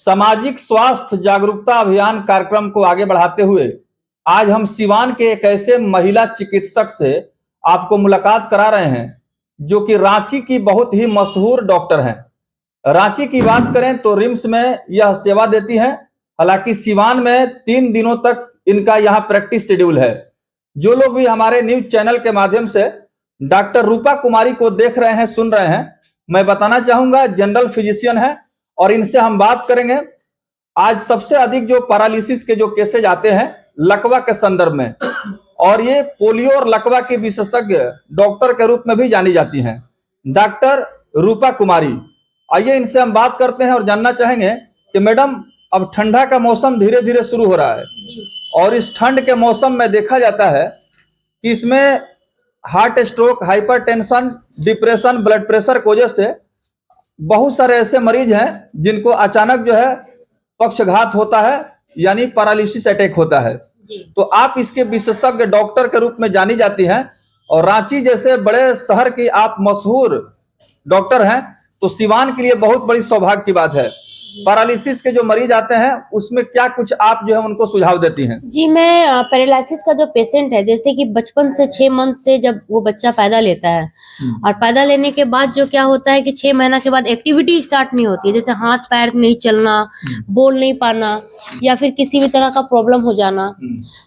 सामाजिक स्वास्थ्य जागरूकता अभियान कार्यक्रम को आगे बढ़ाते हुए आज हम सिवान के एक ऐसे महिला चिकित्सक से आपको मुलाकात करा रहे हैं जो कि रांची की बहुत ही मशहूर डॉक्टर हैं। रांची की बात करें तो रिम्स में यह सेवा देती हैं। हालांकि सिवान में 3 दिनों तक इनका यहाँ प्रैक्टिस शेड्यूल है। जो लोग भी हमारे न्यूज चैनल के माध्यम से डॉक्टर रूपा कुमारी को देख रहे हैं, सुन रहे हैं, मैं बताना चाहूंगा जनरल फिजिशियन है और इनसे हम बात करेंगे। आज सबसे अधिक जो पैरालिसिस के जो केसेज आते हैं लकवा के संदर्भ में, और ये पोलियो और लकवा के विशेषज्ञ डॉक्टर के रूप में भी जानी जाती हैं, डॉक्टर रूपा कुमारी। आइए इनसे हम बात करते हैं और जानना चाहेंगे कि मैडम, अब ठंडा का मौसम धीरे धीरे शुरू हो रहा है और इस ठंड के मौसम में देखा जाता है कि इसमें heart stroke, hypertension, depression, blood pressure की वजह से बहुत सारे ऐसे मरीज हैं जिनको अचानक जो है पक्षघात होता है, यानी पैरालिसिस अटैक होता है। तो आप इसके विशेषज्ञ डॉक्टर के रूप में जानी जाती हैं और रांची जैसे बड़े शहर की आप मशहूर डॉक्टर हैं, तो सिवान के लिए बहुत बड़ी सौभाग्य की बात है। पैरालिसिस के जो मरीज आते हैं उसमें क्या कुछ आप जो है उनको सुझाव देती हैं? जी, मैं पैरालिसिस का जो पेशेंट है, जैसे कि बचपन से 6 मंथ से जब वो बच्चा पैदा लेता है और पैदा लेने के बाद जो क्या होता है कि 6 महीना के बाद एक्टिविटी स्टार्ट नहीं होती है, जैसे हाथ पैर नहीं चलना, बोल नहीं पाना या फिर किसी भी तरह का प्रॉब्लम हो जाना,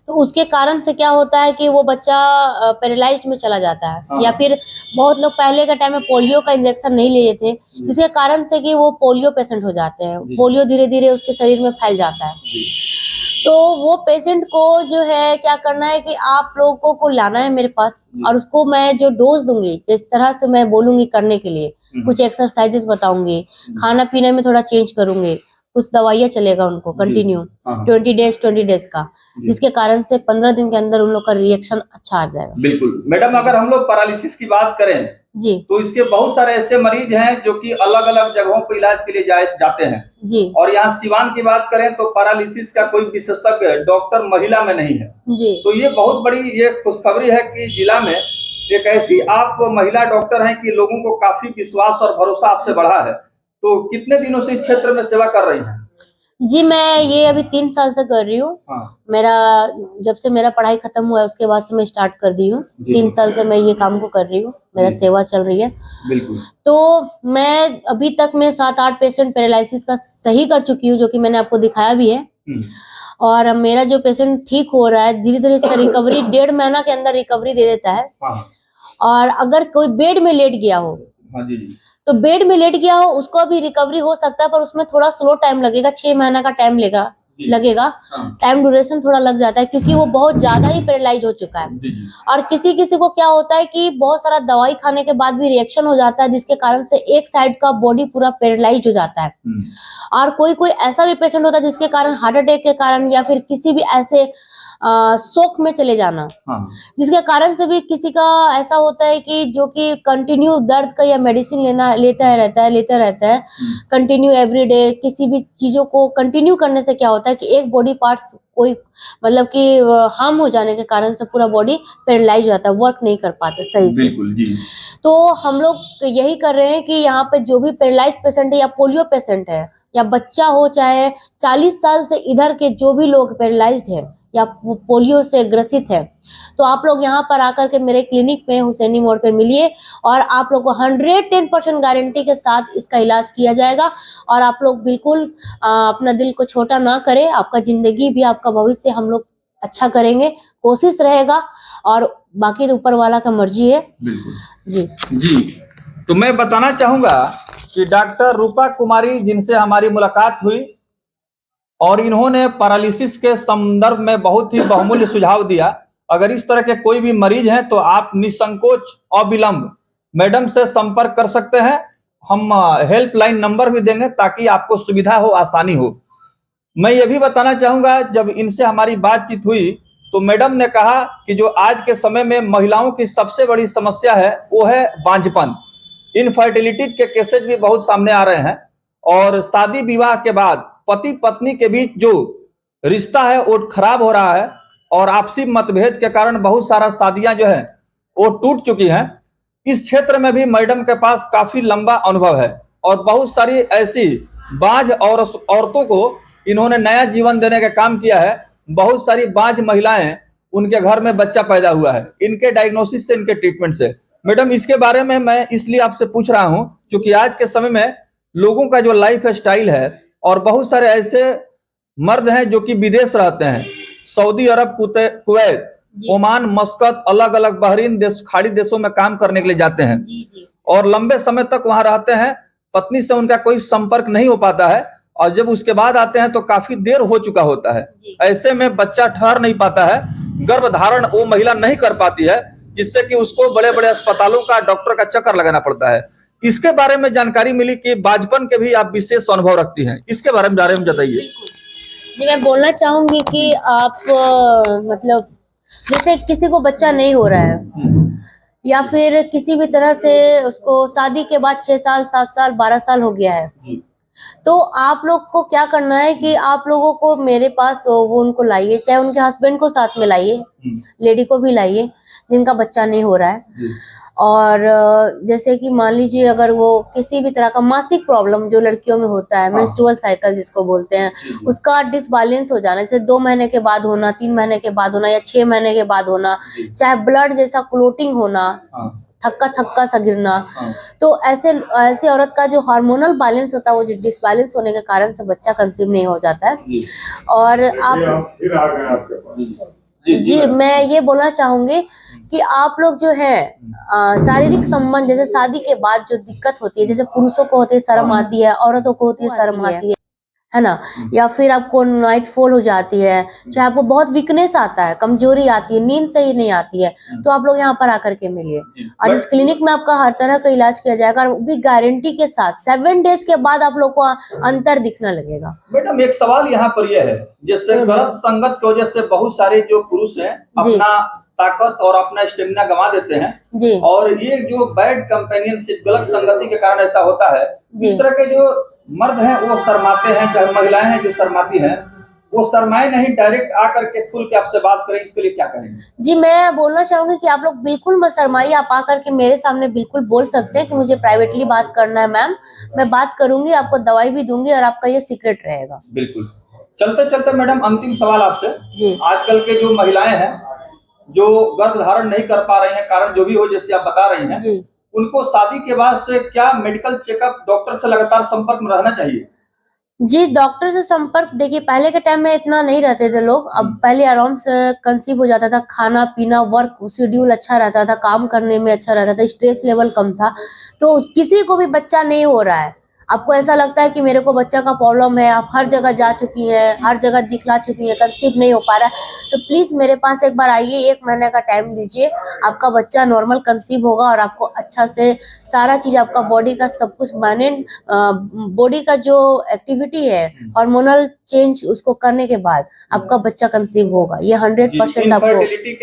तो उसके कारण से क्या होता है कि वो बच्चा पैरालाइज्ड में चला जाता है। या फिर बहुत लोग पहले के टाइम में पोलियो का इंजेक्शन नहीं लिए थे, जिसके कारण से कि वो पोलियो पेशेंट हो जाते हैं। पोलियो धीरे धीरे उसके शरीर में फैल जाता है। तो वो पेशेंट को जो है क्या करना है कि आप लोगों को लाना है मेरे पास और उसको मैं जो डोज दूंगी, जिस तरह से मैं बोलूंगी करने के लिए, कुछ एक्सरसाइजेस बताऊंगी, खाना पीने में थोड़ा चेंज करूंगी, कुछ दवाइयाँ चलेगा उनको कंटिन्यू 20 डेज का, जिसके कारण से 15 दिन के अंदर उन लोग का रिएक्शन अच्छा आ जाएगा। बिल्कुल मैडम, अगर हम लोग पैरालिसिस की बात करें जी तो इसके बहुत सारे ऐसे मरीज हैं जो कि अलग अलग जगहों पर इलाज के लिए जाते हैं जी। और यहाँ सिवान की बात करें तो पैरालिसिस का कोई विशेषज्ञ डॉक्टर महिला में नहीं है जी। तो ये बहुत बड़ी ये खुशखबरी है कि जिला में एक ऐसी आप महिला डॉक्टर हैं कि लोगों को काफी विश्वास और भरोसा आपसे बढ़ा है। तो कितने दिनों से इस क्षेत्र में सेवा कर रही हैं? जी, मैं ये अभी 3 साल से कर रही हूँ। मेरा जब से मेरा पढ़ाई खत्म हुआ है उसके बाद से मैं स्टार्ट कर दी हूँ। 3 साल से मैं ये काम को कर रही हूँ, मेरा सेवा चल रही है। बिल्कुल। तो मैं अभी तक मैं 7-8 पेशेंट पैरालिसिस का सही कर चुकी हूँ, जो कि मैंने आपको दिखाया भी है। और मेरा जो पेशेंट ठीक हो रहा है, धीरे धीरे इसका रिकवरी 1.5 महीना के अंदर रिकवरी दे देता है। और अगर कोई बेड में लेट गया हो, तो बेड में लेट गया हो उसको भी रिकवरी हो सकता है, पर उसमें थोड़ा स्लो टाइम लगेगा, 6 महीना का टाइम लगेगा। टाइम ड्यूरेशन थोड़ा लग जाता है क्योंकि वो बहुत ज्यादा ही पैरालाइज हो चुका है। और किसी किसी को क्या होता है कि बहुत सारा दवाई खाने के बाद भी रिएक्शन हो जाता है, जिसके कारण से एक साइड का बॉडी पूरा पैरालाइज हो जाता है। और कोई कोई ऐसा भी पेशेंट होता है जिसके कारण हार्ट अटैक के कारण या फिर किसी भी ऐसे शोक में चले जाना, जिसके कारण से भी किसी का ऐसा होता है कि जो कि कंटिन्यू दर्द का या मेडिसिन लेता रहता है कंटिन्यू एवरीडे। किसी भी चीजों को कंटिन्यू करने से क्या होता है कि एक बॉडी पार्ट्स कोई मतलब कि हार्म हो जाने के कारण से पूरा बॉडी पैरालाइज हो जाता है, वर्क नहीं कर पाते सही से। बिल्कुल जी। तो हम लोग यही कर रहे हैं कि यहाँ पे जो भी पैरालाइज पेशेंट है या पोलियो पेशेंट है या बच्चा हो, चाहे 40 साल से इधर के जो भी लोग पैरालाइज्ड है या पोलियो से ग्रसित है, तो आप लोग यहाँ पर आकर के मेरे क्लिनिक में हुसैनी मोड़ पे मिलिए और आप लोग को 110% गारंटी के साथ इसका इलाज किया जाएगा। और आप लोग बिल्कुल अपना दिल को छोटा ना करें, आपका जिंदगी भी आपका भविष्य हम लोग अच्छा करेंगे, कोशिश रहेगा और बाकी तो ऊपर वाला का मर्जी है। जी जी। तो मैं बताना चाहूंगा कि डॉक्टर रूपा कुमारी जिनसे हमारी मुलाकात हुई और इन्होंने पैरालिसिस के संदर्भ में बहुत ही बहुमूल्य सुझाव दिया। अगर इस तरह के कोई भी मरीज हैं तो आप निसंकोच अविलंब मैडम से संपर्क कर सकते हैं। हम हेल्पलाइन नंबर भी देंगे ताकि आपको सुविधा हो, आसानी हो। मैं ये भी बताना चाहूंगा, जब इनसे हमारी बातचीत हुई तो मैडम ने कहा कि जो आज के समय में महिलाओं की सबसे बड़ी समस्या है वो है बांझपन। इनफर्टिलिटी के केसेस भी बहुत सामने आ रहे हैं और शादी विवाह के बाद पति पत्नी के बीच जो रिश्ता है वो खराब हो रहा है और आपसी मतभेद के कारण बहुत सारा शादियां जो है वो टूट चुकी हैं। इस क्षेत्र में भी मैडम के पास काफी लंबा अनुभव है और बहुत सारी ऐसी बाझ और औरतों को इन्होंने नया जीवन देने का काम किया है। बहुत सारी बाझ महिलाएं, उनके घर में बच्चा पैदा हुआ है इनके डायग्नोसिस से, इनके ट्रीटमेंट से। मैडम, इसके बारे में मैं इसलिए आपसे पूछ रहा हूं क्योंकि आज के समय में लोगों का जो लाइफ स्टाइल है, और बहुत सारे ऐसे मर्द हैं जो कि विदेश रहते हैं, सऊदी अरब, कुवैत, ओमान, मस्कत, अलग अलग बहरीन देश, खाड़ी देशों में काम करने के लिए जाते हैं और लंबे समय तक वहां रहते हैं। पत्नी से उनका कोई संपर्क नहीं हो पाता है और जब उसके बाद आते हैं तो काफी देर हो चुका होता है। ऐसे में बच्चा ठहर नहीं पाता है, गर्भधारण वो महिला नहीं कर पाती है, जिससे कि उसको बड़े बड़े अस्पतालों का, डॉक्टर का चक्कर लगाना पड़ता है। इसके बारे में जानकारी मिली कि बाजपन के भी आप विशेष अनुभव रखती हैं, इसके बारे में बताइए। जी, मैं बोलना चाहूंगी कि आप मतलब जैसे किसी को बच्चा नहीं हो रहा है या फिर किसी भी तरह से उसको शादी के बाद 6 साल, 7 साल, 12 साल हो गया है, तो आप लोग को क्या करना है कि आप लोगों को मेरे पास वो उनको लाइए, चाहे उनके हस्बैंड को साथ में लाइए, लेडी को भी लाइए जिनका बच्चा नहीं हो रहा है। और जैसे कि मान लीजिए अगर वो किसी भी तरह का मासिक प्रॉब्लम जो लड़कियों में होता है, मेंस्ट्रुअल साइकिल जिसको बोलते हैं, उसका डिसबैलेंस हो जाना, जैसे 2 महीने के बाद होना, 3 महीने के बाद होना या 6 महीने के बाद होना, चाहे ब्लड जैसा क्लोटिंग होना, थक्का थक्का सा गिरना, तो ऐसे औरत का जो हार्मोनल बैलेंस होता है, वो जो डिसबैलेंस होने के कारण से बच्चा कंसीव नहीं हो जाता है। और आप फिर आ गए आपके पास। जी, मैं ये बोलना चाहूंगी कि आप लोग जो है शारीरिक संबंध, जैसे शादी के बाद जो दिक्कत होती है, जैसे पुरुषों को होती है शर्म आती है, औरतों को होती है शर्म आती है ना, या फिर आपको नाइट फॉल हो जाती है, चाहे आपको बहुत वीकनेस आता है, कमजोरी आती है, नींद सही नहीं आती है, तो आप लोग यहाँ पर आकर के मिलिए और इस क्लिनिक में आपका हर तरह का इलाज किया जाएगा, और वो भी गारंटी के साथ। 7 डेज के बाद आप लोग को अंतर दिखने लगेगा। मैडम, एक सवाल यहाँ पर यह है, जैसे गलत संगत की वजह से बहुत सारे जो पुरुष हैं अपना ताकत और अपना स्टेमिना गंवा देते हैं जी, और ये जो बैड कंपेनियनशिप, गलत संगति के कारण ऐसा होता है। इस तरह के जो मर्द हैं वो शर्माते हैं, चाहे महिलाएं हैं जो शर्माती हैं, वो शर्माए नहीं, डायरेक्ट आकर के खुल के आपसे बात करें, इसके लिए क्या कहेंगे? जी, मैं बोलना चाहूंगी कि आप लोग बिल्कुल मत शर्माइए, आप आकर के मेरे सामने बिल्कुल बोल सकते हैं कि मुझे प्राइवेटली बात करना है मैम, मैं बात करूंगी, आपको दवाई भी दूंगी और आपका ये सीक्रेट रहेगा। बिल्कुल। चलते चलते मैडम, अंतिम सवाल आपसे। जी, आजकल के जो महिलाएं हैं जो गर्भ धारण नहीं कर पा रही हैं, कारण जो भी हो, जैसे आप बता रही हैं, जी, उनको शादी के बाद से क्या मेडिकल चेकअप, डॉक्टर से लगातार संपर्क में रहना चाहिए? जी, डॉक्टर से संपर्क, देखिए पहले के टाइम में इतना नहीं रहते थे लोग, अब पहले आराम से कंसीव हो जाता था, खाना पीना, वर्क शेड्यूल अच्छा रहता था, काम करने में अच्छा रहता था, स्ट्रेस लेवल कम था, तो किसी को भी बच्चा नहीं हो रहा है। आपको ऐसा लगता है कि मेरे को बच्चा का प्रॉब्लम है, आप हर जगह जा चुकी हैं, हर जगह दिखला चुकी हैं, कंसीव नहीं हो पा रहा है, तो प्लीज मेरे पास एक बार आइए, 1 महीने का टाइम दीजिए, आपका बच्चा नॉर्मल कंसीव होगा और आपको अच्छा से सारा चीज, आपका बॉडी का सब कुछ माने, बॉडी का जो एक्टिविटी है, हार्मोनल चेंज उसको करने के बाद आपका बच्चा कंसीव होगा, ये 100% आपको। इनफर्टिलिटी के